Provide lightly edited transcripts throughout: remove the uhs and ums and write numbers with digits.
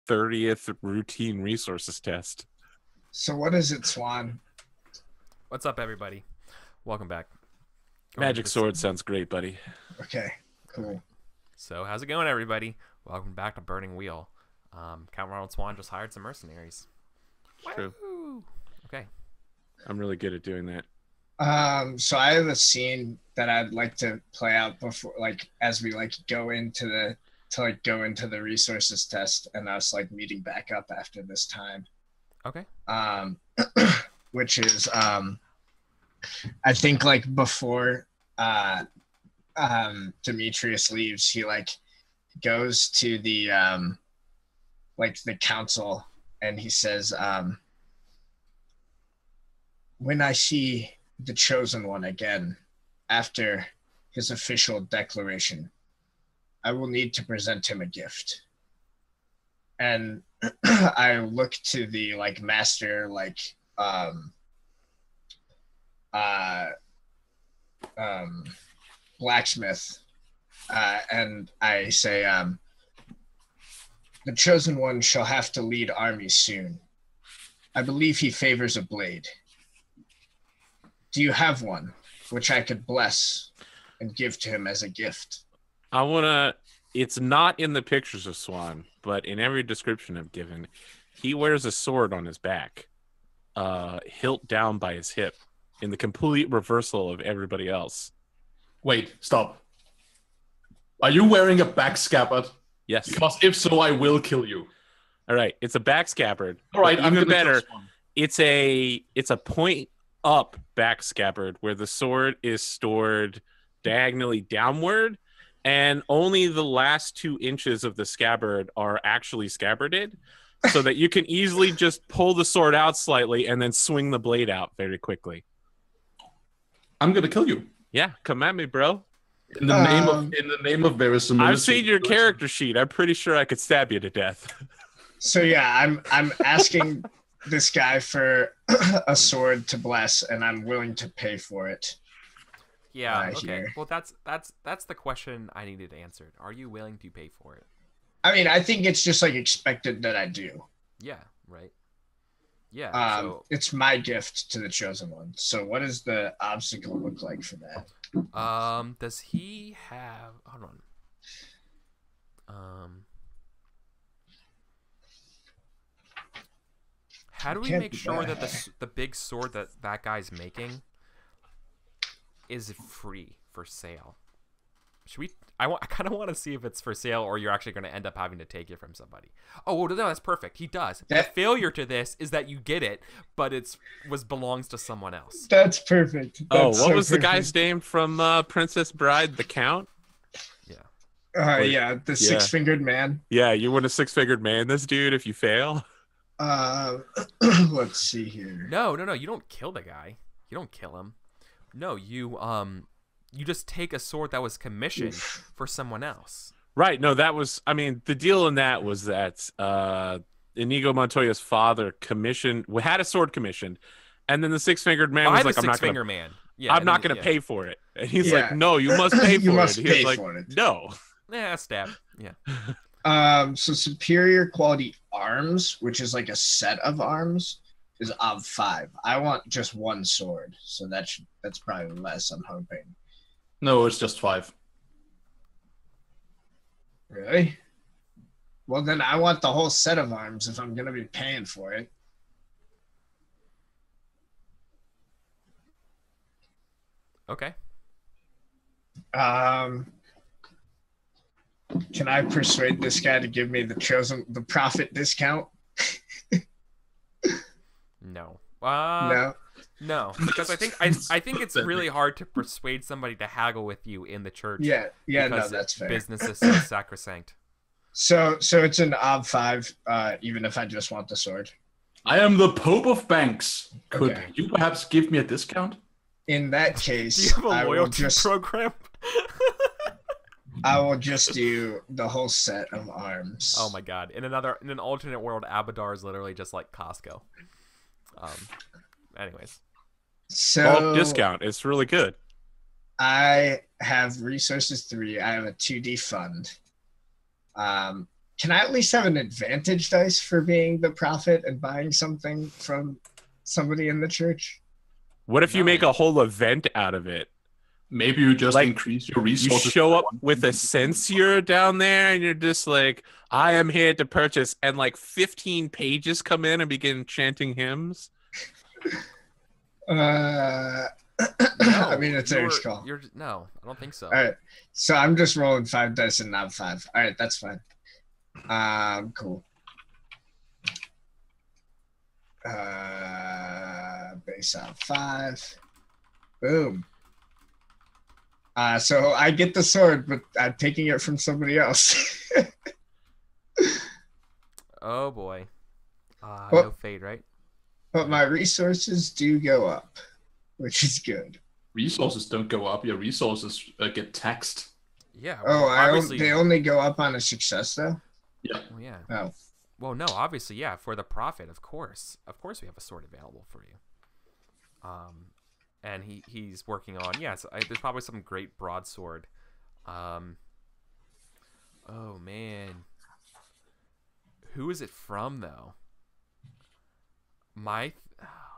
30th routine resources test. So what is it, Swan? What's up, everybody? Welcome back. Magic sword sounds great, buddy. Okay, cool. So, how's it going, everybody? Welcome back to Burning Wheel. Count Ronald Swan just hired some mercenaries. True. Woo! Okay. I'm really good at doing that. So I have a scene that I'd like to play out before, like, as we go into the resources test, and us meeting back up after this time. Okay. Which is I think before Demetrius leaves, he goes to the the council, and he says, when I see the chosen one again after his official declaration, I will need to present him a gift. And I look to the master blacksmith, and I say, the chosen one shall have to lead armies soon. I believe he favors a blade. Do you have one which I could bless and give to him as a gift? It's not in the pictures of Swan, but in every description I've given, he wears a sword on his back, hilt down by his hip, in the complete reversal of everybody else. Wait, stop. Are you wearing a back scabbard? Yes. Because if so, I will kill you. All right, it's a back scabbard. All right, I'm even gonna better. It's a point up back scabbard where the sword is stored diagonally downward, and only the last 2 inches of the scabbard are actually scabbarded, so that you can easily just pull the sword out slightly and then swing the blade out very quickly. I'm gonna kill you. Yeah, come at me, bro. In the name of verisimilitude. I've seen your character sheet. I'm pretty sure I could stab you to death. So yeah, I'm asking this guy for a sword to bless, and I'm willing to pay for it. Yeah. Okay. Here. Well, that's the question I needed answered. Are you willing to pay for it? I mean, I think it's just expected that I do. Yeah. Right. Yeah. It's my gift to the chosen one. So what does the obstacle look like for that? Does he have? Hold on. How do we make sure that the big sword that guy's making is free for sale? Should we? I kind of want to see if it's for sale, or you're actually going to end up having to take it from somebody. Oh, well, no, that's perfect. He does. The failure to this is that you get it, but belongs to someone else. That's perfect. That's what was the guy's name from Princess Bride? The Count? Yeah. Yeah, the six-fingered man. Yeah, you win a six-fingered man, this dude, if you fail. Let's see here. No. You don't kill the guy. You don't kill him. No, you just take a sword that was commissioned for someone else. Right. No, that was, the deal in that was that Inigo Montoya's father had a sword commissioned, and then the six-fingered man was like, I'm not going to pay for it. And he's like, no, you must pay for it. He's like, no. Yeah, stab. Yeah. So superior quality arms, which is a set of arms, is of 5. I want just one sword, so that's probably less, I'm hoping. No, it's just 5. Really? Well, then I want the whole set of arms if I'm going to be paying for it. Okay. Can I persuade this guy to give me the profit discount? No. No. No, because I think it's really hard to persuade somebody to haggle with you in the church. Yeah, no, that's fair. Business is so sacrosanct. So it's an ob 5, even if I just want the sword. I am the Pope of Banks. Could you perhaps give me a discount? In that case, do you have a loyalty program? I will just do the whole set of arms. Oh my god! In an alternate world, Abadar is literally just like Costco. Anyways. So discount. It's really good. I have resources 3. I have a 2D fund. Can I at least have an advantage dice for being the prophet and buying something from somebody in the church? What if you No. make a whole event out of it? Maybe you just Like, increase your You resources. show up with a censor down there, and you're just like, "I am here to purchase," and like 15 pages come in and begin chanting hymns. I mean, it's Eric's call. No, I don't think so. All right, so I'm just rolling 5 dice and not 5. All right, that's fine. Cool. Base out 5. Boom. So I get the sword, but I'm taking it from somebody else. Oh boy. Well- No fade, right? But my resources do go up, which is good. Resources don't go up. Your resources get taxed. Yeah. Oh, obviously. they only go up on a success, though? Yeah. Well, yeah. Oh. Well, no, obviously, yeah. For the prophet, of course, we have a sword available for you. And he's working on there's probably some great broadsword. Oh man, who is it from though? Oh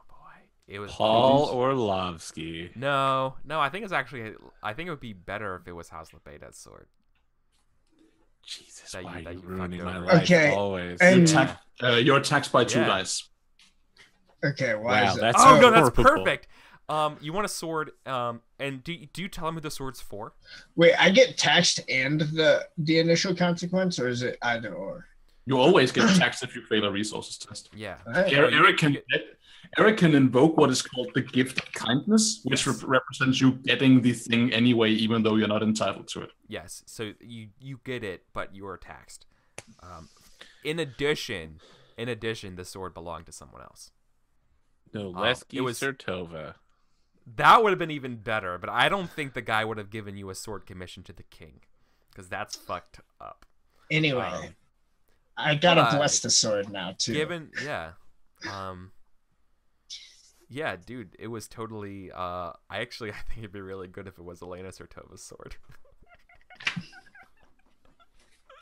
boy, it was Paul Orlovsky. No, I think it would be better if it was House Lebeta's sword. Jesus, That why you are you fucked ruining my over. life Okay, always? and- You're taxed by 2 Yeah. dice. Okay, why Wow, is it? that's Oh no, that's horrible. perfect. You want a sword? And do you tell him who the sword's for? Wait, I get taxed and the initial consequence, or is it either or? You always get taxed if you fail a resources test. Yeah. All right. Eric can invoke what is called the gift of kindness, which Yes. represents you getting the thing anyway, even though you're not entitled to it. Yes. So you get it, but you are taxed. In addition, the sword belonged to someone else. No, it was- Sertova. That would have been even better, but I don't think the guy would have given you a sword commission to the king, because that's fucked up. Anyway, I gotta but, bless the sword now, too. Yeah, dude, it was totally. I think it'd be really good if it was Elena Sertova's sword.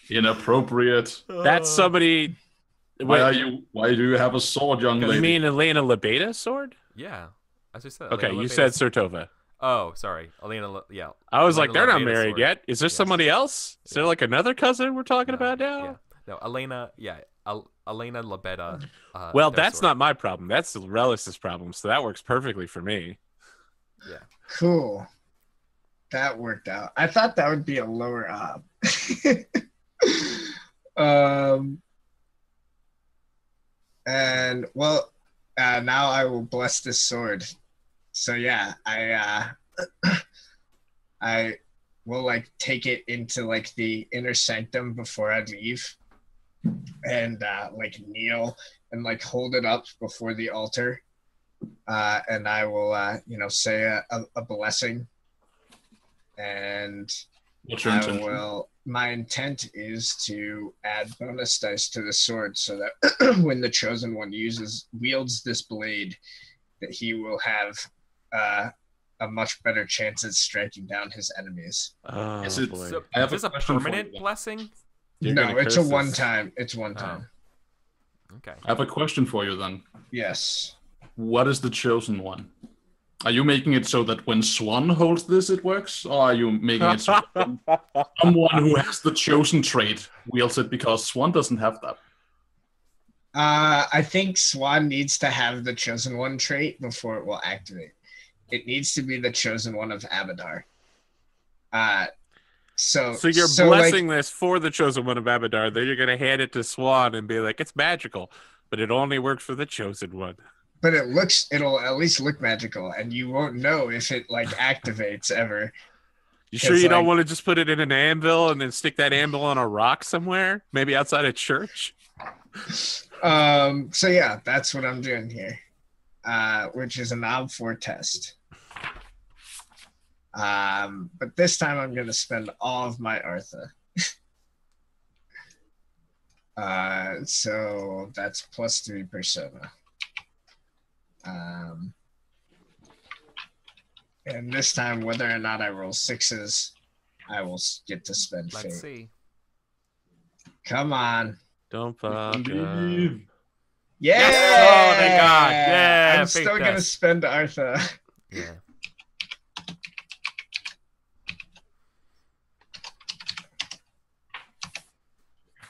Inappropriate. That's somebody. Why do you have a sword, young lady? You mean Elena Lebeta's sword? Yeah, as I said. Okay, Elena you Lebeta's- said Sertova. Oh, sorry, Elena. Yeah. I was Elena like, they're not Lebeta's married sword. yet. Is there Yes. somebody else? Is there like another cousin we're talking about now? Yeah. No, Elena. Yeah, Elena Lebeta. Well, their that's sword. not my problem. That's Relis's problem. So that works perfectly for me. Yeah. Cool. That worked out. I thought that would be a lower op. And well, now I will bless this sword. So yeah, I will like take it into like the inner sanctum before I leave, and like kneel and like hold it up before the altar, and I will say a blessing, and What's your intention? my intent is to add bonus dice to the sword so that when the chosen one wields this blade, that he will have a much better chance at striking down his enemies. Oh, Is it- boy. So, I have is this a a question for permanent you. blessing? You're No, gonna it's curse a one this. time. It's one time. Okay. I have a question for you then. Yes. What is the chosen one? Are you making it so that when Swan holds this, it works? Or are you making it so that someone who has the chosen trait wields it, because Swan doesn't have that? I think Swan needs to have the chosen one trait before it will activate. It needs to be the chosen one of Abadar. So you're blessing this for the chosen one of Abadar. Then you're gonna hand it to Swan and be like, "It's magical," but it only works for the chosen one. but it'll at least look magical, and you won't know if it like activates ever. You sure It's you don't like- want to just put it in an anvil and then stick that anvil on a rock somewhere, maybe outside a church? So yeah, that's what I'm doing here, which is an Ob 4 test. But this time I'm going to spend all of my Artha. So that's +3 persona. And this time, whether or not I roll 6s, I will get to spend Let's fate. see. Come on. Don't fuck up. Believe. Yeah. Yes! Oh, thank God. Yeah, I'm fake still gonna test. spend Artha. Yeah.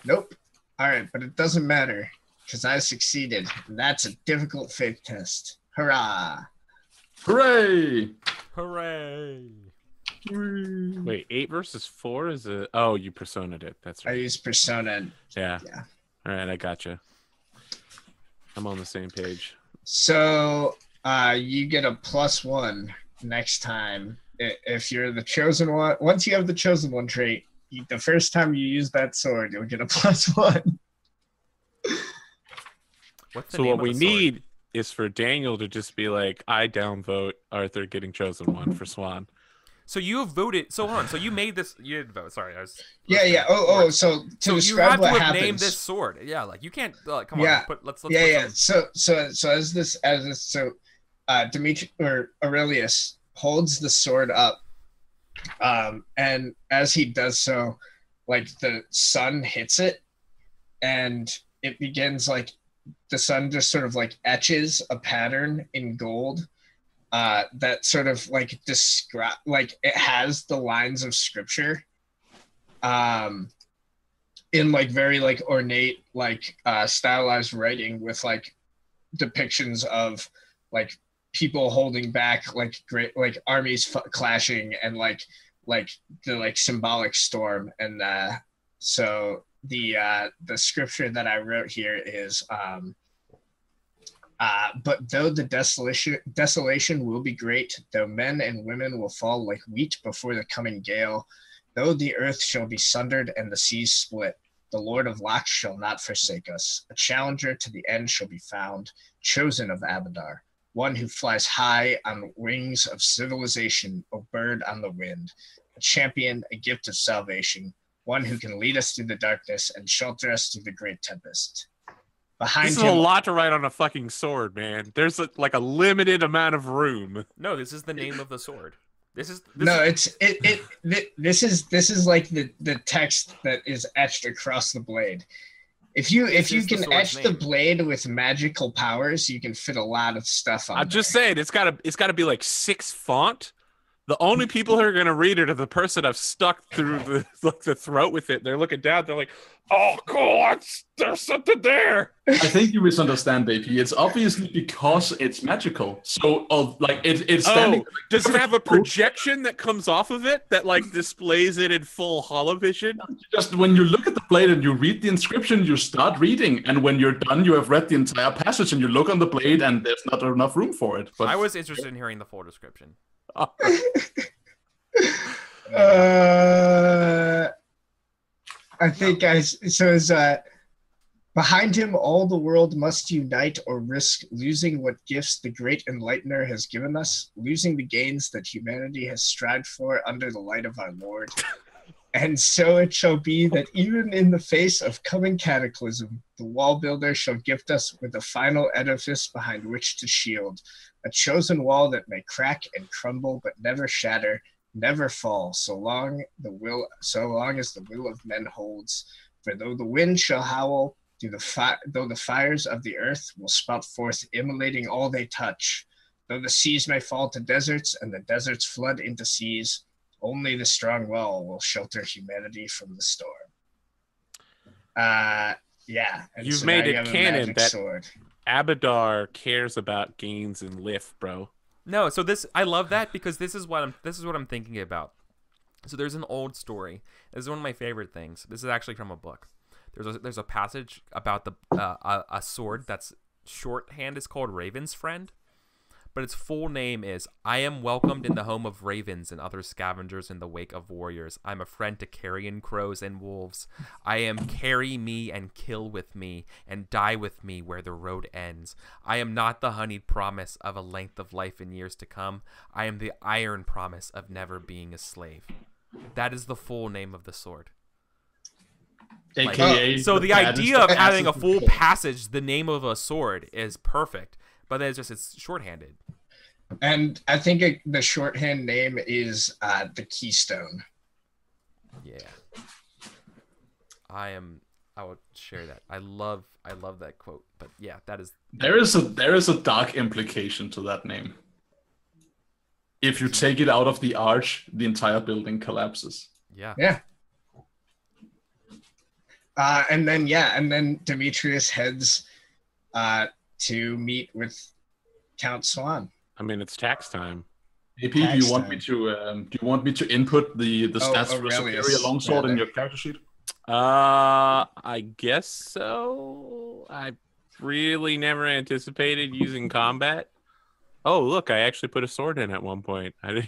Nope. All right, but it doesn't matter because I succeeded. And that's a difficult fake test. Hurrah! Hooray! Hooray! Wait, 8 versus 4 is a... Oh, you persona'd it. That's I right. used Persona. Yeah. Yeah. All right, I gotcha. I'm on the same page. So you get a +1 next time if you're the chosen one. Once you have the chosen one trait, the first time you use that sword, you'll get a +1. What's the So name what of we the sword? need is for Daniel to just be like, I downvote Arthur getting chosen one for Swan. So you have voted. So hold on. So you made this. You didn't vote. Sorry, I was. Yeah. Oh. So to So you describe have to what have happens. named this sword. Yeah, like you can't. Come Yeah. on. Let's Yeah. put some- So Dimitri or Aurelius holds the sword up, and as he does so, like the sun hits it, and it begins like the sun just sort of like etches a pattern in gold. That sort of like describe, like it has the lines of scripture, in like very like ornate, like stylized writing with like depictions of like people holding back, like great, like armies clashing, and like the like symbolic storm. And so the scripture that I wrote here is but though the desolation will be great, though men and women will fall like wheat before the coming gale, though the earth shall be sundered and the seas split, the Lord of Locks shall not forsake us. A challenger to the end shall be found, chosen of Abadar, one who flies high on wings of civilization, a bird on the wind, a champion, a gift of salvation, one who can lead us through the darkness and shelter us through the great tempest. Behind This is him, a lot to write on a fucking sword, man. There's like a limited amount of room. No, this is the name of the sword. This is this is like the text that is etched across the blade. If you can etch the blade with magical powers, you can fit a lot of stuff on. I'm just saying, it's gotta be like 6 font. The only people who are gonna read it are the person I've stuck through the throat with it. They're looking down. They're like, "Oh, cool! There's something there." I think you misunderstand, AP. It's obviously because it's magical. So, like, it's standing. Does it have a projection that comes off of it that like displays it in full holovision? Just when you look at the blade and you read the inscription, you start reading, and when you're done, you have read the entire passage, and you look on the blade, and there's not enough room for it. But I was interested in hearing the full description. I think, guys. So is behind him, all the world must unite or risk losing what gifts the great enlightener has given us, losing the gains that humanity has strived for under the light of our Lord. And so it shall be that even in the face of coming cataclysm, the wall builder shall gift us with a final edifice behind which to shield, a chosen wall that may crack and crumble but never shatter, never fall, so long as the will of men holds. For though the wind shall howl, though the fires of the earth will spout forth, immolating all they touch, though the seas may fall to deserts and the deserts flood into seas, only the strong wall will shelter humanity from the storm. Yeah. And You've so made now you it have a canon magic that sword. Abadar cares about gains and lift, bro. No, so I love that because this is what I'm thinking about. So there's an old story. This is one of my favorite things. This is actually from a book. There's a passage about a sword that's shorthand is called Raven's Friend, but its full name is I am welcomed in the home of ravens and other scavengers in the wake of warriors. I'm a friend to carrion crows and wolves. I am carry me and kill with me and die with me where the road ends. I am not the honeyed promise of a length of life in years to come. I am the iron promise of never being a slave. That is the full name of the sword. AKA. So the idea of having a full passage, the name of a sword, is perfect. But then it's shorthanded. And I think the shorthand name is the Keystone. Yeah. I am I would share that. I love that quote. But yeah, that is. There is a dark implication to that name. If you take it out of the arch, the entire building collapses. Yeah. Yeah. And then Demetrius heads to meet with Count Swan. I mean, it's tax time. AP, do you want me to input the stats for Aurelius, superior longsword in your character sheet? I guess so. I really never anticipated using combat. Oh, look, I actually put a sword in at one point. I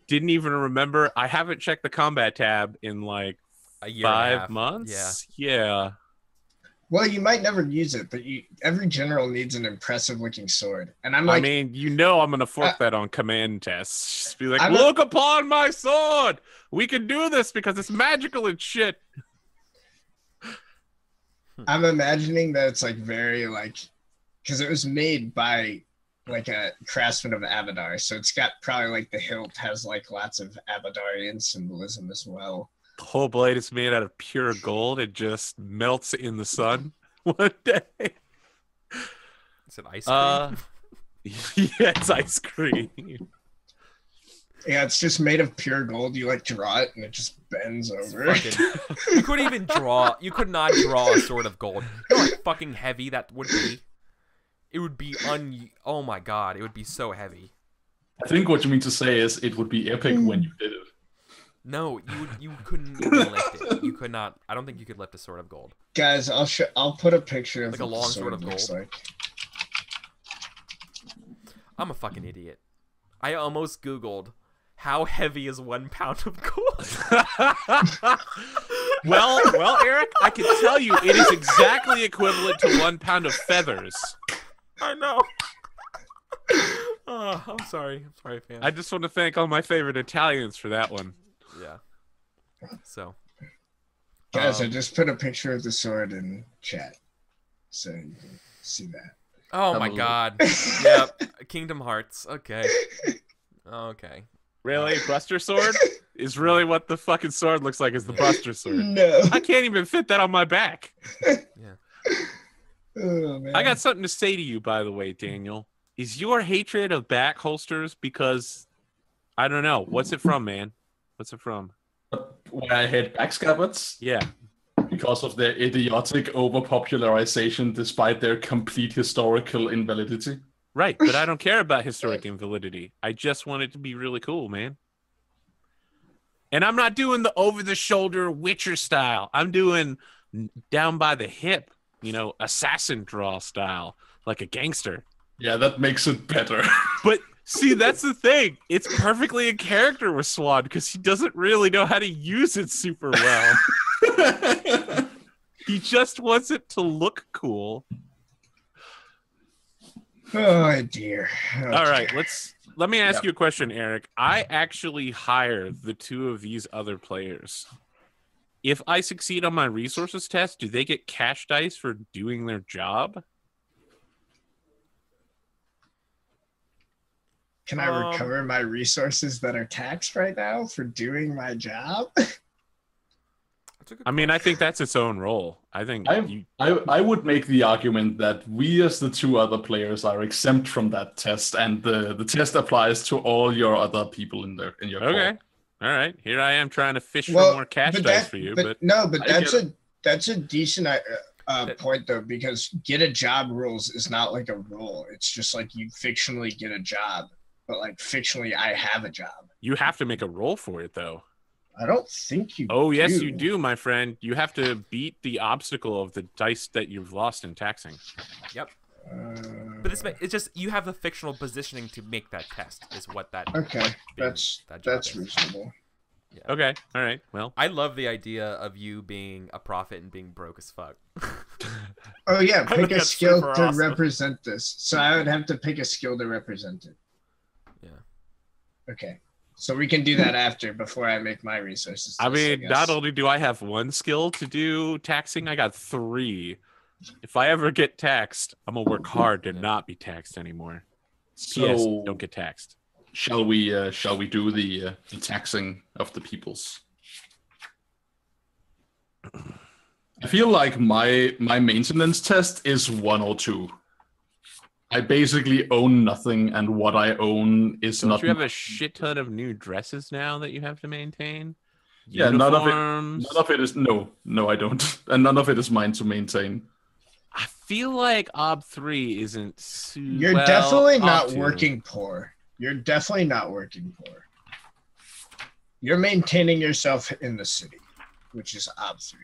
didn't even remember. I haven't checked the combat tab in like a year 5 months. Yeah. Well, you might never use it, but every general needs an impressive-looking sword. And I'm I'm gonna fork that on command tests. Just be like, look upon my sword. We can do this because it's magical and shit. I'm imagining that it's like very like, because it was made by like a craftsman of Abadar, so it's got probably like the hilt has like lots of Abadarian symbolism as well. The whole blade is made out of pure gold. It just melts in the sun one day. Is it ice cream? Yeah, it's ice cream. Yeah, it's just made of pure gold. You like draw it and it just bends over. You couldn't even draw. You could not draw a sword of gold. You know how fucking heavy that would be? It would be oh my god, it would be so heavy. I think what you mean to say is it would be epic when you did it. No, you couldn't even lift it. You could not. I don't think you could lift a sword of gold. Guys, I'll put a picture of like a long sword of gold. Like. I'm a fucking idiot. I almost Googled how heavy is 1 pound of gold. well, Eric, I can tell you it is exactly equivalent to 1 pound of feathers. I know. Oh, I'm sorry, fam. I just want to thank all my favorite Italians for that one. Yeah. So, guys, I just put a picture of the sword in chat, so you can see that. Oh my god. Yep. Kingdom Hearts. Okay. Okay. Really? Buster Sword? Is really what the fucking sword looks like is the Buster Sword. No. I can't even fit that on my back. Yeah. Oh, man. I got something to say to you, by the way, Daniel. Is your hatred of back holsters because, I don't know, what's it from, man? What's it from? Why I hate back scabbards? Yeah. Because of their idiotic overpopularization despite their complete historical invalidity. Right, but I don't care about historic invalidity. I just want it to be really cool, man. And I'm not doing the over-the-shoulder Witcher style. I'm doing down by the hip, assassin draw style, like a gangster. Yeah, that makes it better. But see, that's the thing. It's perfectly in character with Swan because he doesn't really know how to use it super well. He just wants it to look cool. Oh dear. Oh, all right, dear. let me ask you a question, Eric. I actually hire the 2 of these other players. If I succeed on my resources test, do they get cash dice for doing their job? Can I recover my resources that are taxed right now for doing my job? I mean, I think that's its own role. I think I would make the argument that we as the 2 other players are exempt from that test, and the test applies to all your other people in your okay. Call. All right, here I am trying to fish for more cash dice for you, but that's a decent point though, because get a job rules is not like a rule. It's just like you fictionally get a job, but like fictionally I have a job. You have to make a roll for it though. I don't think you Oh, yes, you do, my friend. You have to beat the obstacle of the dice that you've lost in taxing. Yep. But it's just you have the fictional positioning to make that test. Is what that? Okay, that's reasonable. Yeah. Okay, all right. Well, I love the idea of you being a prophet and being broke as fuck. Oh yeah, pick a skill to awesome. represent this. So I would have to pick a skill to represent it. Yeah. Okay. So we can do that before I make my resources. I mean, not only do I have 1 skill to do taxing, I got 3. If I ever get taxed, I'm gonna work hard to not be taxed anymore. So yes, don't get taxed. Shall we do the taxing of the peoples? I feel like my maintenance test is 1 or 2. I basically own nothing, and what I own is Don't not. you have a shit ton of new dresses now that you have to maintain? Yeah, Uniforms? none of it is no, I don't, and none of it is mine to maintain. I feel like Ob 3 isn't You're well, definitely Ob not 2. working poor. You're definitely not working poor. You're maintaining yourself in the city, which is Ob 3.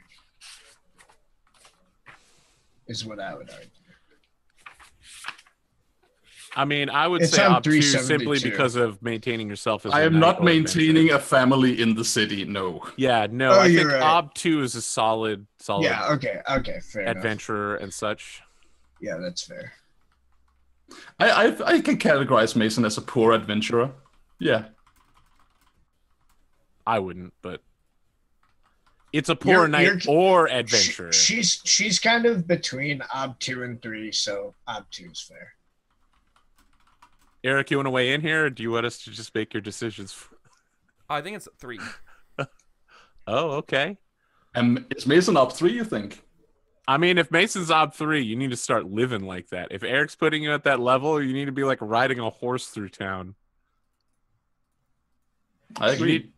Is what I would argue. I mean, I would It's say on Ob 2 simply 372. because of maintaining yourself as I a am knight not or maintaining adventurer. a family in the city. No. Yeah, no, Oh, I you're think right. Ob 2 is a solid Yeah, okay, fair enough. adventurer and such. Yeah, that's fair. I can categorize Mason as a poor adventurer. Yeah. I wouldn't, but it's a poor knight or adventurer. She's kind of between Ob 2 and 3, so Ob 2 is fair. Eric, you want to weigh in here, or do you want us to just make your decisions? I think it's 3. Oh, okay. Is Mason up 3, you think? I mean, if Mason's Ob 3, you need to start living like that. If Eric's putting you at that level, you need to be like riding a horse through town. I agree.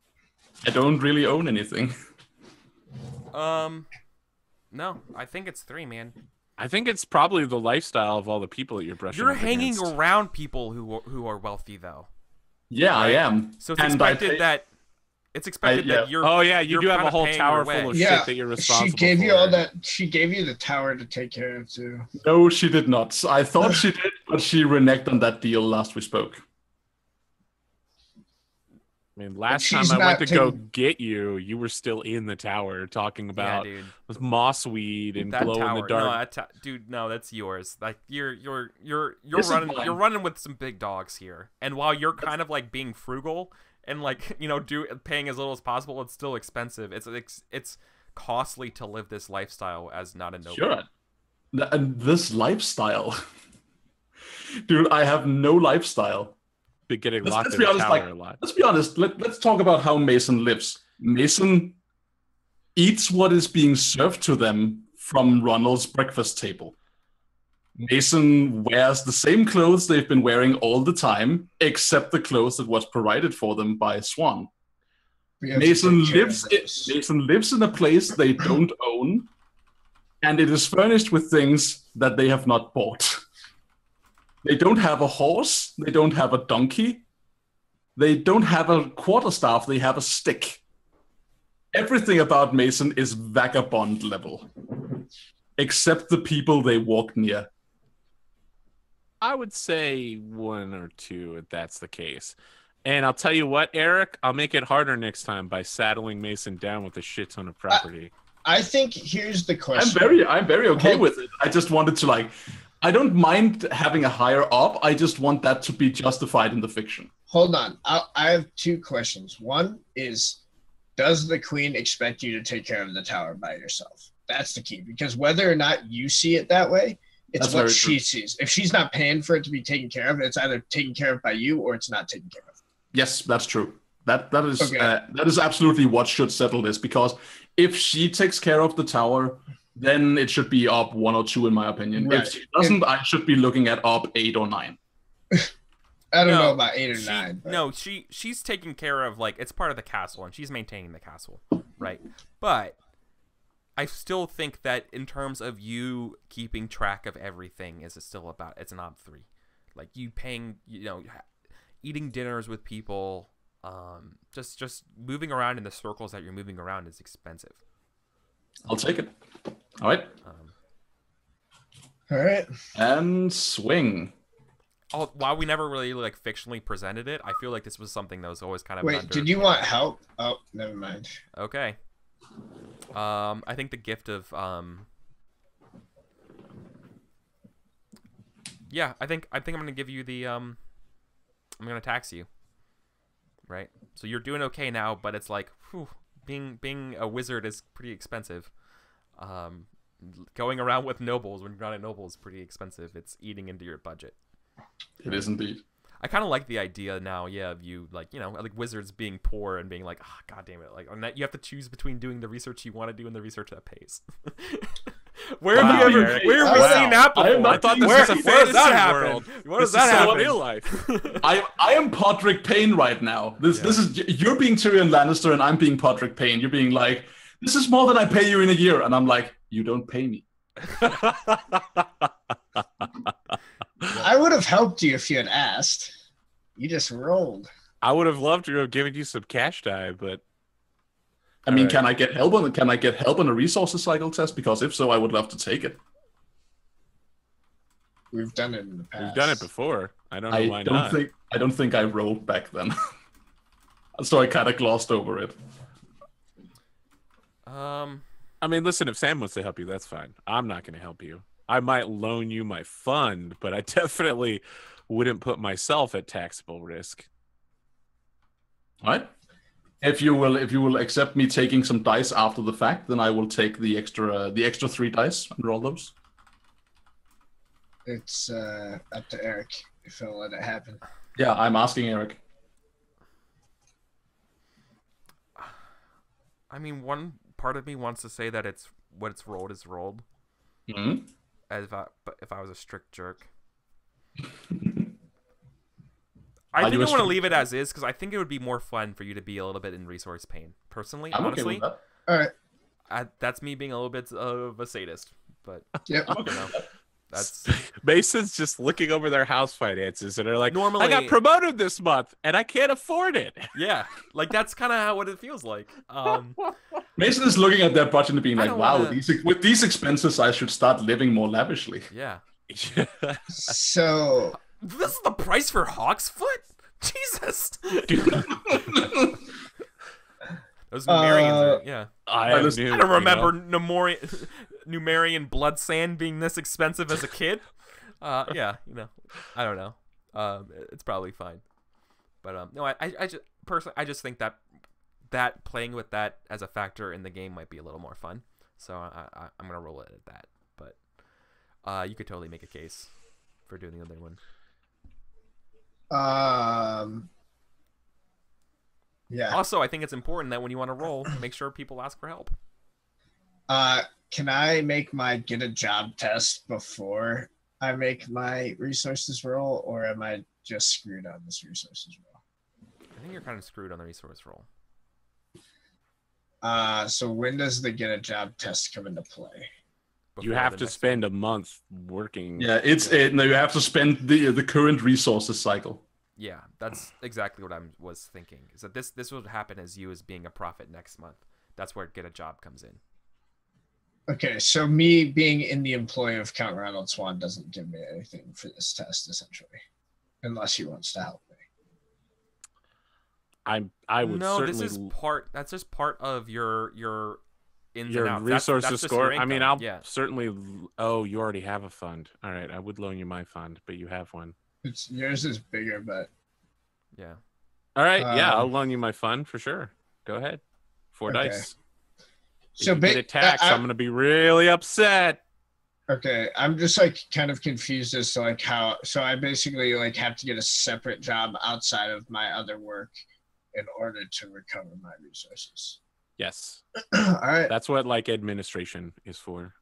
I don't really own anything. No, I think it's 3, man. I think it's probably the lifestyle of all the people that you're brushing You're up hanging against. around people who are wealthy, though. Yeah, I am. So it's expected that you're. Oh yeah, you you're do have kinda a whole paying tower your full of way. shit that you're responsible She gave for. you all that. She gave you the tower to take care of too. No, she did not. I thought she did, but she reneged on that deal last we spoke. I mean, last time I went to go get you, you were still in the tower talking about mossweed and that glow tower, in the dark. No, dude, no, that's yours. Like you're You're running with some big dogs here. And while you're kind of like being frugal and like paying as little as possible, it's still expensive. It's costly to live this lifestyle as not a noble. Sure. And this lifestyle, dude, I have no lifestyle. Getting locked in the tower a lot. Let's be honest. Let's talk about how Mason lives. Mason eats what is being served to them from Ronald's breakfast table. Mason wears the same clothes they've been wearing all the time, except the clothes that was provided for them by Swan. Mason lives in a place they don't own, and it is furnished with things that they have not bought. They don't have a horse. They don't have a donkey. They don't have a quarterstaff. They have a stick. Everything about Mason is vagabond level, except the people they walk near. I would say 1 or 2 if that's the case. And I'll tell you what, Eric, I'll make it harder next time by saddling Mason down with a shit ton of property. I think here's the question. I'm very okay with it. I just wanted to I don't mind having a higher up. I just want that to be justified in the fiction. Hold on. I have 2 questions. One is, does the queen expect you to take care of the tower by yourself? That's the key. Because whether or not you see it that way, it's what she sees. If she's not paying for it to be taken care of, it's either taken care of by you or it's not taken care of. Yes, that's true. That is absolutely what should settle this. Because if she takes care of the tower, then it should be up 1 or 2 in my opinion. Right. If she doesn't, I should be looking at up 8 or 9. I don't know about 8 or 9. But... No, she's taking care of it's part of the castle and she's maintaining the castle, right? But I still think that in terms of you keeping track of everything, it's an Ob 3. Like you paying, eating dinners with people, just moving around in the circles that you're moving around is expensive. I'll take it. All right. All right. And swing. While we never really fictionally presented it, I feel like this was something that was always kind of. Wait, did you want help? Oh, never mind. Okay. I think the gift of yeah, I think I'm gonna give you the I'm gonna tax you. Right. So you're doing okay now, but it's being a wizard is pretty expensive. Going around with nobles when you're not a noble is pretty expensive. It's eating into your budget. It is indeed. I kind of like the idea now, of you like like wizards being poor and being like, oh, god damn it, like and that you have to choose between doing the research you want to do and the research that pays. Where have we seen that before? I thought this was a fantasy world. What does that happen? Real life. I am Podrick Payne right now. This is you're being Tyrion Lannister and I'm being Podrick Payne. You're being like, this is more than I pay you in a year, and I'm like, you don't pay me. I would have helped you if you had asked. You just rolled. I would have loved to have given you some cash die, but I mean, can I get help on a resources cycle test? Because if so, I would love to take it. We've done it in the past. We've done it before. I don't know why not. I don't think I rolled back then, so I kind of glossed over it. I mean, listen, if Sam wants to help you, that's fine. I'm not going to help you. I might loan you my fund, but I definitely wouldn't put myself at taxable risk. All right. If you will accept me taking some dice after the fact, then I will take the extra 3 dice and roll those. It's up to Eric if he'll let it happen. Yeah, I'm asking Eric. I mean, one part of me wants to say that it's what it's rolled is rolled. Mm-hmm. But if I was a strict jerk, I think I want to leave it as is because I think it would be more fun for you to be a little bit in resource pain. Personally, honestly, okay with that. All right. That's me being a little bit of a sadist, but Yep. That's Mason's just looking over their house finances and are like, normally I got promoted this month and I can't afford it. Yeah, like that's kind of what it feels like. Mason is looking at their budget and being like, wow, wanna... with these expenses, I should start living more lavishly. Yeah. So this is the price for Hawksfoot? Jesus. Those Numerians are, yeah. I don't remember Numerian blood sand being this expensive as a kid. Yeah, I don't know. It's probably fine. But no, I just personally I just think that playing with that as a factor in the game might be a little more fun. So I'm gonna roll it at that. But you could totally make a case for doing the other one. Yeah. Also, I think it's important that when you want to roll, make sure people ask for help. Can I make my get a job test before I make my resources roll, or am I just screwed on this resources roll? I think you're kind of screwed on the resource roll. So when does the get a job test come into play? You have to spend a month working. Yeah, no, you have to spend the current resources cycle. Yeah, that's exactly what I was thinking. Is that this would happen as you as being a prophet next month. That's where get a job comes in. Okay, so me being in the employ of Count Ronald Swan doesn't give me anything for this test, essentially, unless he wants to help me. I would no. certainly... This is part. That's just part of your ins your and outs. resources that's score. I mean, I'll certainly. Oh, you already have a fund. All right, I would loan you my fund, but you have one. Yours is bigger, but yeah. All right, yeah, I'll loan you my fund for sure. Go ahead. 4 dice. If so you get attacked, I'm gonna be really upset. Okay, I'm just like kind of confused as to like how. So I basically like have to get a separate job outside of my other work in order to recover my resources. Yes. All right. That's what like administration is for.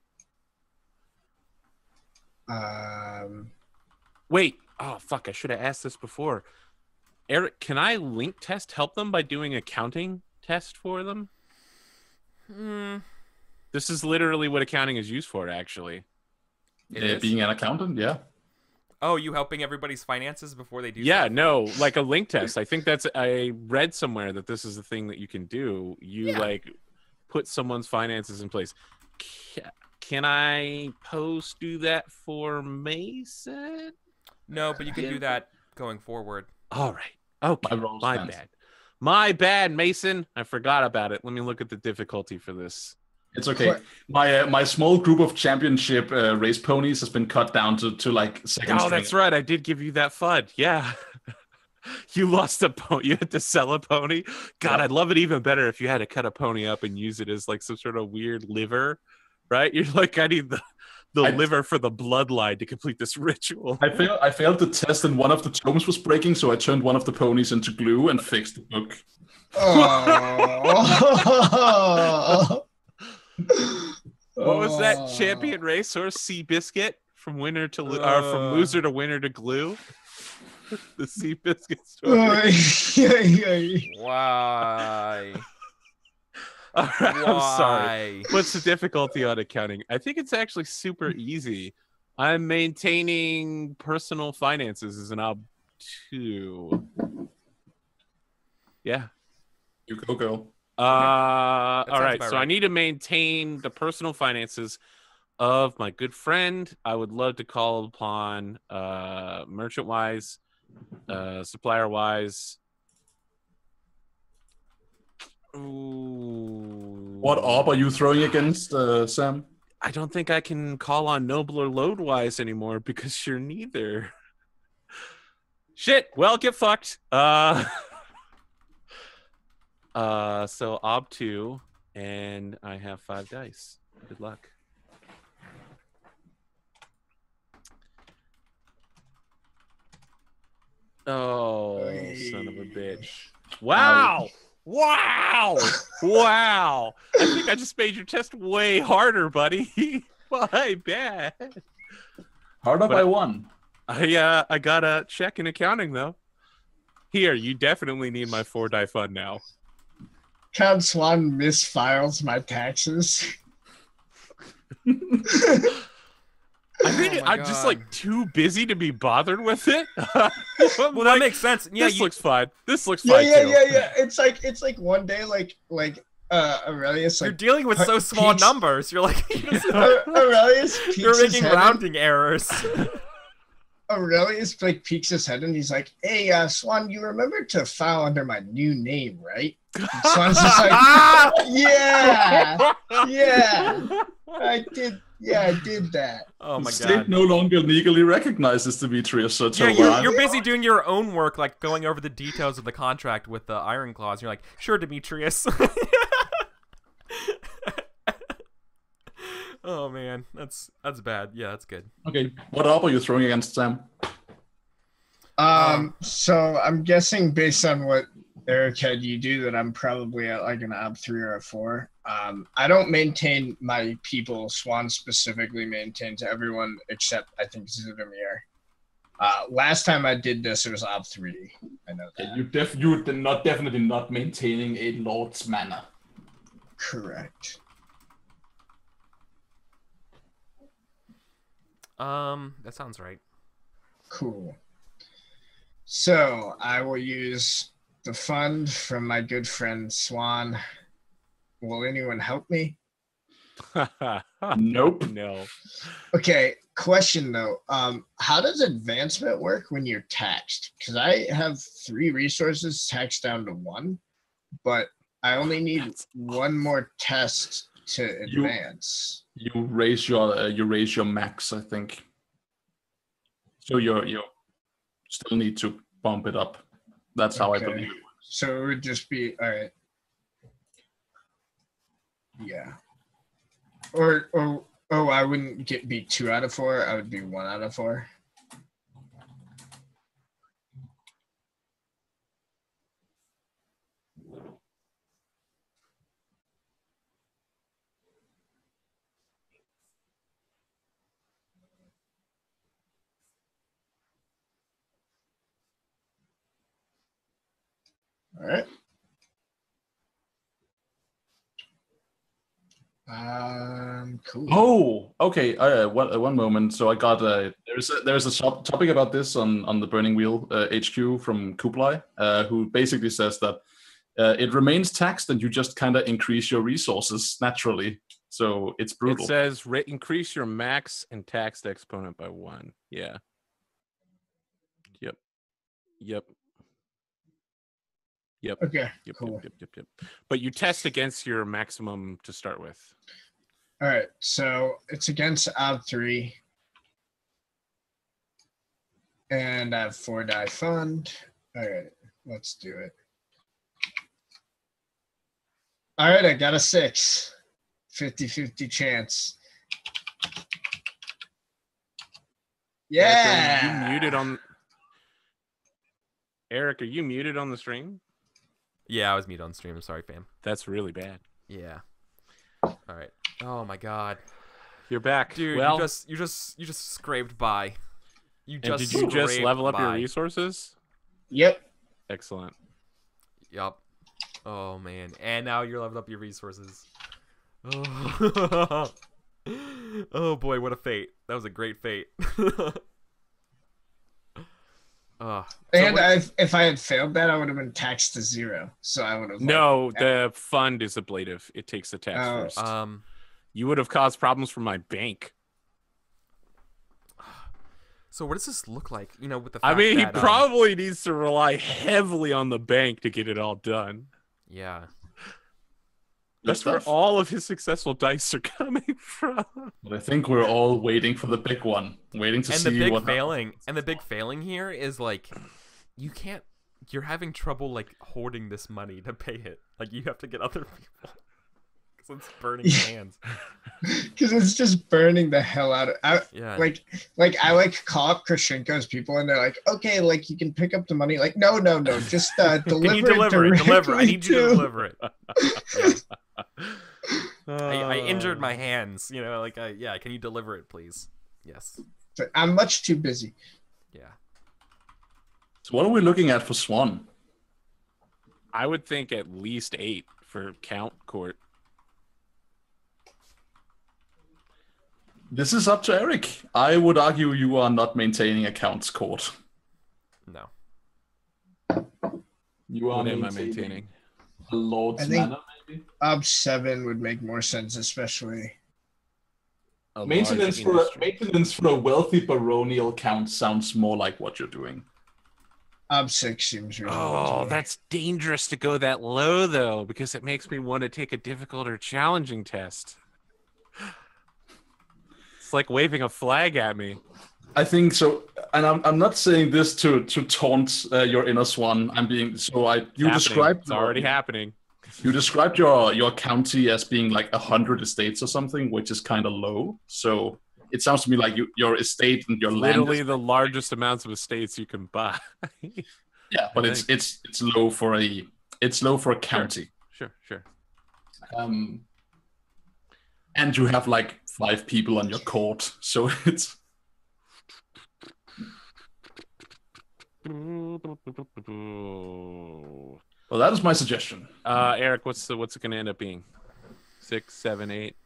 Wait. Oh fuck! I should have asked this before. Eric, can I link test help them by doing accounting test for them? This is literally what accounting is used for, actually. Being an accountant, yeah. Oh, you helping everybody's finances before they do stuff? No, like a link test. I read somewhere that this is a thing that you can do. You like put someone's finances in place. Can I do that for Mason? No, but you can do that going forward. All right. Okay. My bad, Mason. I forgot about it. Let me look at the difficulty for this. It's okay. My small group of championship race ponies has been cut down to like second. Oh, that's right. I did give you that FUD. Yeah. You lost a pony. You had to sell a pony. God, I'd love it even better if you had to cut a pony up and use it as like some sort of weird liver, right? You're like, I need the liver for the bloodline to complete this ritual. I failed the test, and one of the tomes was breaking, so I turned one of the ponies into glue and fixed the book. Oh. What was that champion racehorse? Seabiscuit from from loser to winner to glue. The Seabiscuit story. Why? All right, I'm sorry. What's the difficulty on accounting? I think it's actually super easy. I'm maintaining personal finances as an ob 2. Yeah. You go, girl. All right. So right. I need to maintain the personal finances of my good friend. I would love to call upon merchant-wise, supplier-wise. Ooh. What orb are you throwing against, Sam? I don't think I can call on noble or load-wise anymore because you're neither. Shit. Well, get fucked. So ob 2, and I have 5 dice. Good luck. Oh, son of a bitch. Wow. Wow. Wow. I think I just made your test way harder, buddy. My bad. Harder by 1. I got a check in accounting, though. Here, you definitely need my 4-die fund now. Count Swan misfiles my taxes. I think I'm just like too busy to be bothered with it. Well, that makes sense. Yeah, this looks fine. This looks fine too. Yeah. It's like one day, like Aurelius. You're dealing with so small numbers. You're like Aurelius. You're making rounding errors. Aurelius like peeks his head and he's like, "Hey, Swan, you remember to file under my new name, right?" And Swan's just like, "Yeah, I did." Yeah, I did that. Oh my god. The state no longer legally recognizes Demetrius. So you're busy doing your own work, like going over the details of the contract with the Iron Claws. You're like, sure, Demetrius. Oh man, that's bad. Yeah, that's good. Okay, what orb are you throwing against Sam? So I'm guessing based on what Eric had you do that I'm probably at like an ob 3 or a 4. I don't maintain my people. Swan specifically maintains everyone except I think Zidamir. Last time I did this, it was ob 3. I know that. You're definitely not maintaining a Lord's Manor. Correct. That sounds right. Cool. So I will use the fund from my good friend Swan. Will anyone help me? Nope. No. Okay, question though. How does advancement work when you're taxed? Because I have 3 resources taxed down to 1, but I only need one more test to advance. You raise your max, I think. So you still need to bump it up. That's how I believe it. So it would just be all right. Yeah. Or I wouldn't be 2 out of 4. I would be 1 out of 4. All right. Cool. Oh, okay. One moment. So I got there's a topic about this on the Burning Wheel HQ from Kublai, who basically says that it remains taxed and you just kind of increase your resources naturally. So it's brutal. It says increase your max and taxed exponent by 1. Yeah. Yep. Okay. Cool. Yep. But you test against your maximum to start with. All right. So it's against ob 3. And I have 4-die fund. All right. Let's do it. All right. I got a 6. 50-50 chance. Yeah. Eric, are you muted on? Eric, are you muted on the stream? Yeah, I was muted on stream. I'm sorry, fam. That's really bad. Yeah. All right. Oh my god. You're back, Dude. Well, you just scraped by. did you just level up your resources? Yep. Excellent. Yup. Oh man. And now you're leveled up your resources. Oh. Oh boy, what a fate. That was a great fate. If I had failed that, I would have been taxed to 0. So I would have. No, the fund is ablative. It takes the tax first. You would have caused problems for my bank. So what does this look like? You know, with the I fact mean, that, he probably needs to rely heavily on the bank to get it all done. Yeah. That's where all of his successful dice are coming from. But I think we're all waiting for the big one, waiting to see what failing. And the big failing here is like, you're having trouble like hoarding this money to pay it. Like you have to get other people. Because it's burning your hands. Because it's just burning the hell out of. Like I call up Krishenko's people and they're like, okay, like you can pick up the money. Like no, just deliver can you deliver it. Deliver. I need you to deliver it. Yeah. I injured my hands. You know, like can you deliver it, please? Yes. But I'm much too busy. Yeah. So what are we looking at for Swan? I would think at least 8 for Count Court. This is up to Eric. I would argue you are not maintaining a Count's Court. No. You are What am I maintaining? A Lord's Manor, maybe? Up 7 would make more sense, especially. Maintenance for a wealthy baronial count sounds more like what you're doing. Up 6 seems reasonable. Oh, that's dangerous to go that low, though, because it makes me want to take a difficult or challenging test. It's like waving a flag at me. I think so, and I'm not saying this to taunt your inner Swan. I'm being described. It's already happening. You described your county as being like 100 estates or something, which is kind of low. So it sounds to me like your estate and your land. Literally the largest amounts of estates you can buy. Yeah, but it's low for a county. Sure. And you have like 5 people on your court, so it's. Well, that is my suggestion. Eric, what's it going to end up being? 6, 7, 8.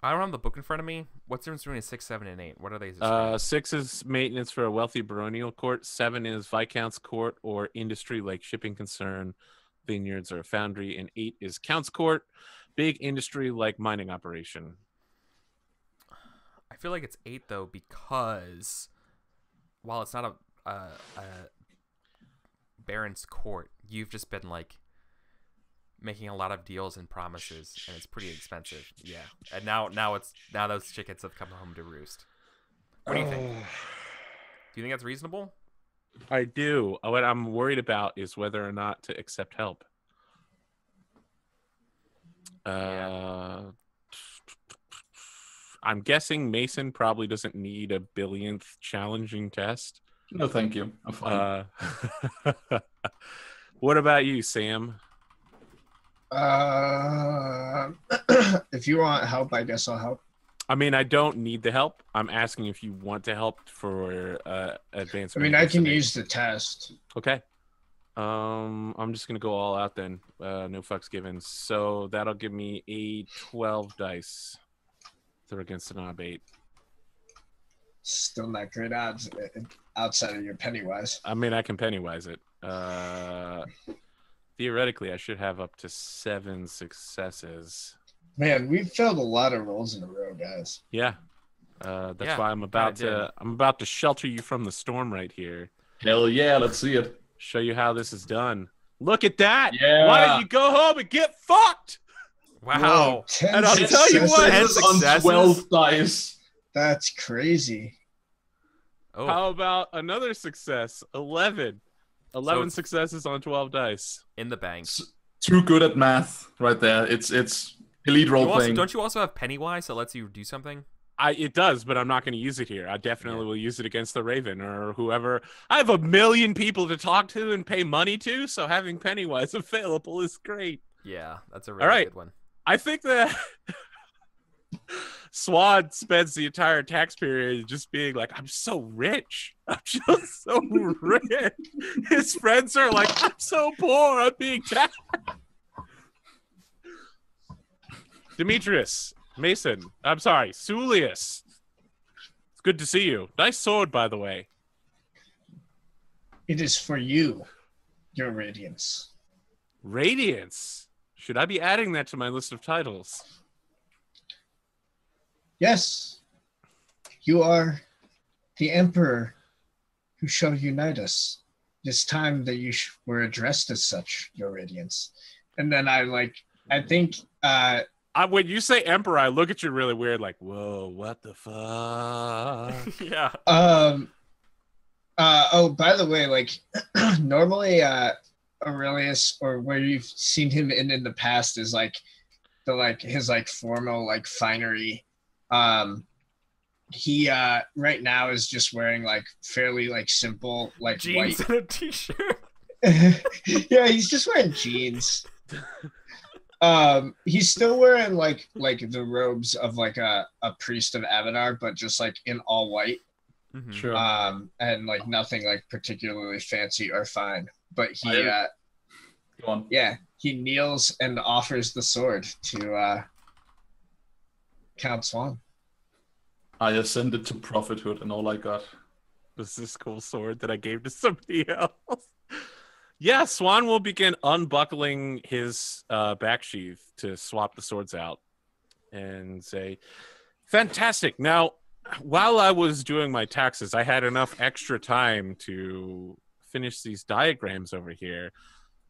I don't have the book in front of me. What's the difference between 6, 7, and 8? What are they? 6 is maintenance for a wealthy baronial court. 7 is viscount's court or industry like shipping concern, vineyards, or a foundry. And 8 is count's court, big industry like mining operation. I feel like it's 8 though, because while it's not a baron's court, you've just been like making a lot of deals and promises, and it's pretty expensive. Yeah, and now those chickens have come home to roost. What do you think? Do you think that's reasonable? I do. What I'm worried about is whether or not to accept help. I'm guessing Mason probably doesn't need a billionth challenging test. No, thank you. I'm fine. What about you, Sam? If you want help, I guess I'll help. I mean, I don't need the help. I'm asking if you want to help for advanced. I mean, I can use the test. Okay. I'm just gonna go all out then. No fucks given. So that'll give me a 12 dice. Throw against an odd 8. Still not great odds outside of your Pennywise. I mean, I can Pennywise it. Theoretically, I should have up to 7 successes. Man, we've failed a lot of rolls in a row, guys. Yeah. That's why I'm about to shelter you from the storm right here. Hell yeah, let's see it. Show you how this is done. Look at that. Yeah. Why don't you go home and get fucked? Wow. Whoa, And I'll tell you what. 10 on successes? 12 dice. That's crazy. Oh, How about another success? 11. 11 So- successes on 12 dice. in the bank. Too good at math right there. It's elite role playing. Don't you also have Pennywise that lets you do something? It does, but I'm not going to use it here. I definitely will use it against the Raven or whoever. I have 1,000,000 people to talk to and pay money to, so having Pennywise available is great. Yeah, that's a All really right. good one. I think that Swan spends the entire tax period just being like, I'm so rich. I'm just so rich. His friends are like, I'm so poor. I'm being taxed. Demetrius, Mason, I'm sorry, Sulius. It's good to see you. Nice sword, by the way. It is for you, your radiance. Radiance. Should I be adding that to my list of titles? Yes, you are the emperor who shall unite us. It is time that you were addressed as such, your radiance. And then I think when you say emperor, I look at you really weird, like, whoa, what the fuck? Yeah. Oh, by the way, like normally Aurelius, or where you've seen him in the past, is like his formal finery. He right now is just wearing fairly simple Jeans white and a t-shirt. yeah, he's just wearing jeans. He's still wearing like the robes of a priest of Avatar, but just in all white. Mm-hmm. Sure. And nothing particularly fancy or fine. But he Go on. yeah, he kneels and offers the sword to Count Swan. I ascended to prophethood, and all I got was this cool sword that I gave to somebody else. Yeah, Swan will begin unbuckling his back sheath to swap the swords out and say, fantastic. Now, while I was doing my taxes, I had enough extra time to finish these diagrams over here.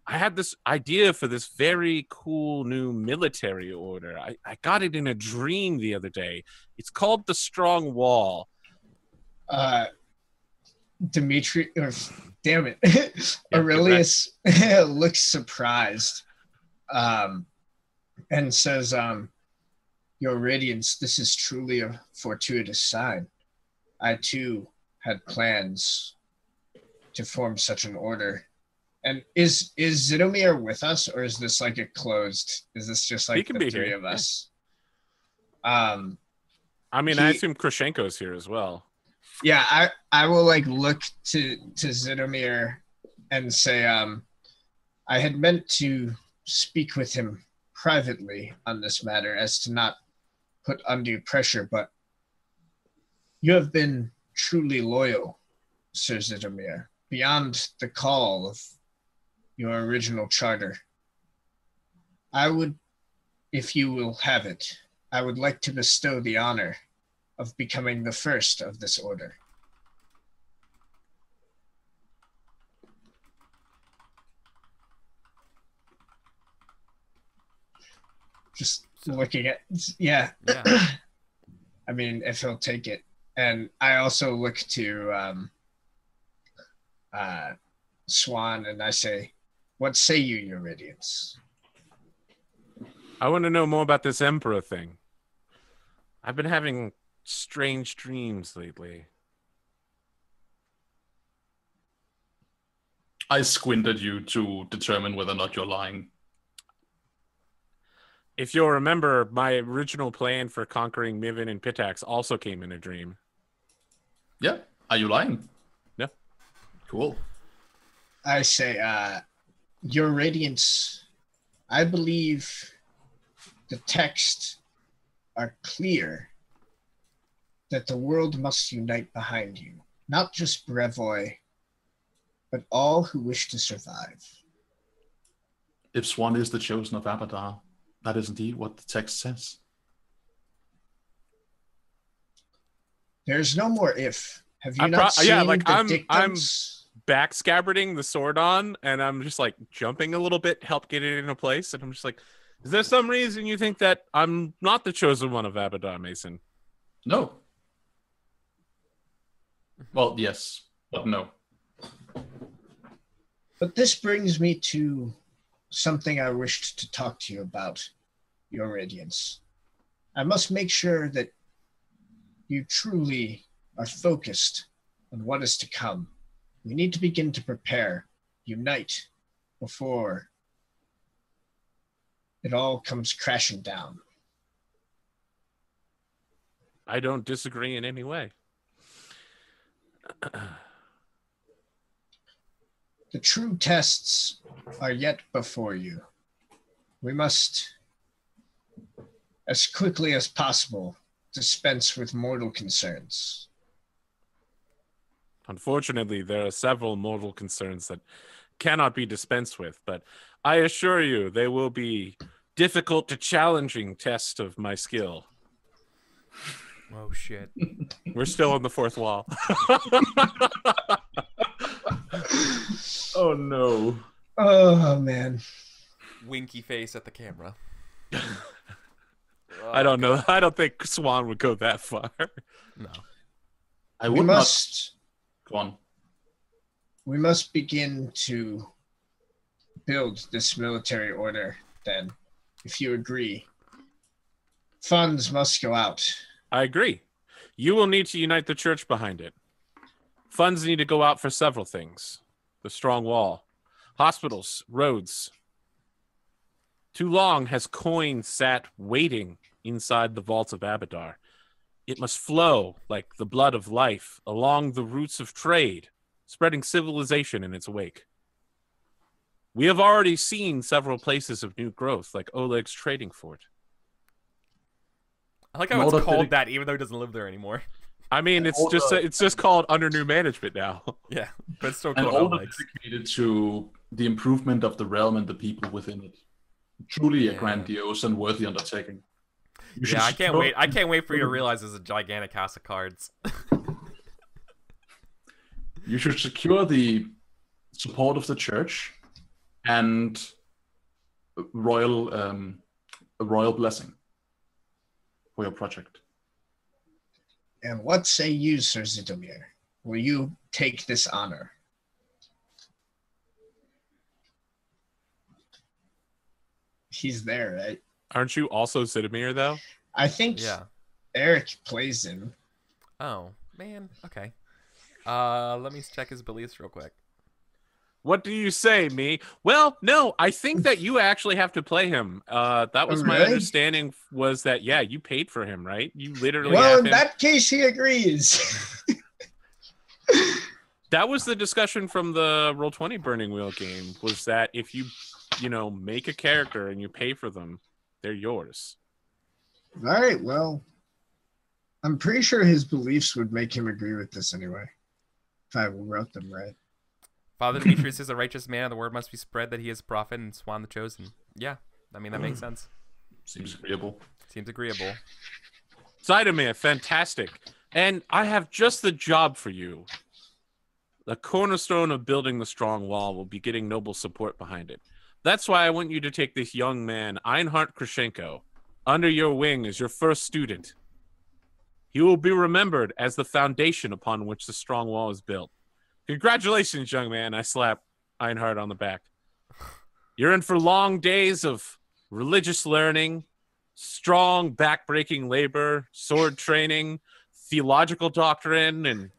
I had this idea for this very cool new military order. I got it in a dream the other day. It's called the Strong Wall. Dimitri, or damn it, yeah, Aurelius looks surprised and says, your radiance, this is truly a fortuitous sign. I too had plans to form such an order. And is Zidomir with us, or is this a closed? Is this just the three of us? I mean, I assume Krashenko's here as well. Yeah, I will look to Zidomir and say, I had meant to speak with him privately on this matter as to not put undue pressure, but you have been truly loyal, Sir Zidomir, beyond the call of your original charter. I would, if you will have it, I would like to bestow the honor of becoming the first of this order. Just looking at, yeah. I mean, if he'll take it. And I also look to Swan and I say, what say you, your radiance? I want to know more about this Emperor thing. I've been having strange dreams lately. I squint at you to determine whether or not you're lying. If you'll remember, my original plan for conquering Mivin and Pitax also came in a dream. Yeah. Are you lying? No. Cool. I say, your radiance, I believe the texts are clear that the world must unite behind you. Not just Brevoy, but all who wish to survive. If Swan is the chosen of Abadar, that is indeed what the text says. There's no more if. Have you not seen the dictums? I'm back scabbarding the sword on, and I'm just jumping a little bit to help get it into place. And I'm just like, is there some reason you think that I'm not the chosen one of Abadar, Mason? No. Well, yes, but no. But this brings me to something I wished to talk to you about, your radiance. I must make sure that you truly are focused on what is to come, we need to begin to prepare, unite, before it all comes crashing down. I don't disagree in any way. The true tests are yet before you. We must, as quickly as possible, dispense with mortal concerns. Unfortunately, there are several mortal concerns that cannot be dispensed with, but I assure you they will be difficult to challenging tests of my skill. Oh, shit. We're still on the fourth wall. Oh no. Oh, man. Winky face at the camera. I don't know. I don't think Swan would go that far. No. I We would must, not. Go on. we must begin to build this military order, then, if you agree. Funds must go out. I agree. You will need to unite the church behind it. Funds need to go out for several things. The strong wall, hospitals, roads. Too long has coin sat waiting inside the vaults of Abadar. It must flow like the blood of life along the roots of trade, spreading civilization in its wake. We have already seen several places of new growth, like Oleg's trading fort. I like how it's called that, even though he doesn't live there anymore. I mean, it's just called under new management now. Yeah, but it's still And called all Oleg's. dedicated to the improvement of the realm and the people within it. Truly a grandiose and worthy undertaking. Yeah, I can't wait. I can't wait for you to realize there's a gigantic house of cards. You should secure the support of the church and a royal blessing for your project. And what say you, Sir Zidomir? Will you take this honor? He's there, right? Aren't you also Zidomir, though? I think Eric plays him. Oh, man. Okay. Let me check his beliefs real quick. What do you say, me? Well, no, I think that you actually have to play him. That was my understanding, was that, yeah, you paid for him, right? You literally Well, have in him. that case, he agrees. That was the discussion from the Roll20 Burning Wheel game, was that if you make a character and you pay for them, they're yours. All right, well, I'm pretty sure his beliefs would make him agree with this anyway, if I wrote them right. Father Demetrius is a righteous man. The word must be spread that he is a prophet and Swan the chosen. Yeah, I mean, that makes sense. Seems agreeable. Seems agreeable. Zidomir, fantastic. And I have just the job for you. The cornerstone of building the strong wall will be getting noble support behind it. That's why I want you to take this young man, Einhard Krashenko, under your wing as your first student. He will be remembered as the foundation upon which the strong wall is built. Congratulations, young man. I slap Einhard on the back. You're in for long days of religious learning, strong back-breaking labor, sword training, theological doctrine, and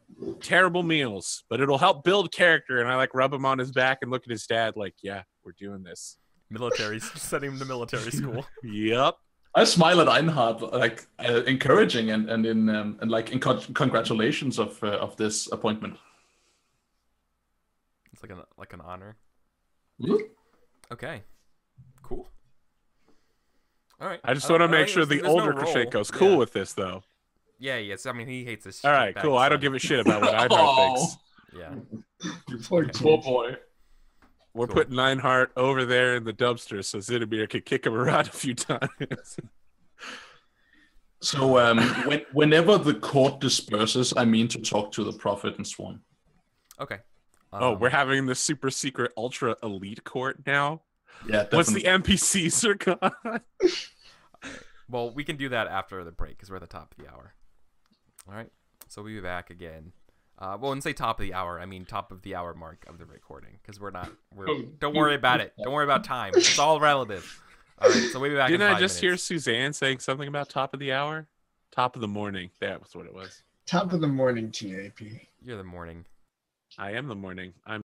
terrible meals. But it'll help build character. And I rub him on his back and look at his dad like, yeah, we're doing this. Military, sending him to military school. Yep. I smile at Einhard, encouraging and congratulations of this appointment. It's like an honor. Mm-hmm. Okay. Cool. All right. I just want to make sure the older Krashenko's cool with this, though. Yeah, yes. I mean, he hates this. All right, cool. I don't give a shit about what Einhard thinks. Yeah. Poor boy. We're putting Einhard over there in the dumpster so Zidomir can kick him around a few times. So whenever the court disperses, I mean to talk to the prophet and Swan. Okay. We're having the super secret ultra elite court now? Yeah, definitely. Once the NPCs are gone? Well, we can do that after the break because we're at the top of the hour. All right. So we'll be back again. Well, when I say top of the hour, I mean top of the hour mark of the recording because don't worry about it. Don't worry about time. It's all relative. All right. So we'll be back Didn't in 5 I just minutes. hear Suzanne saying something about top of the hour? Top of the morning. That was what it was. Top of the morning, TAP. You're the morning. I am the morning. I'm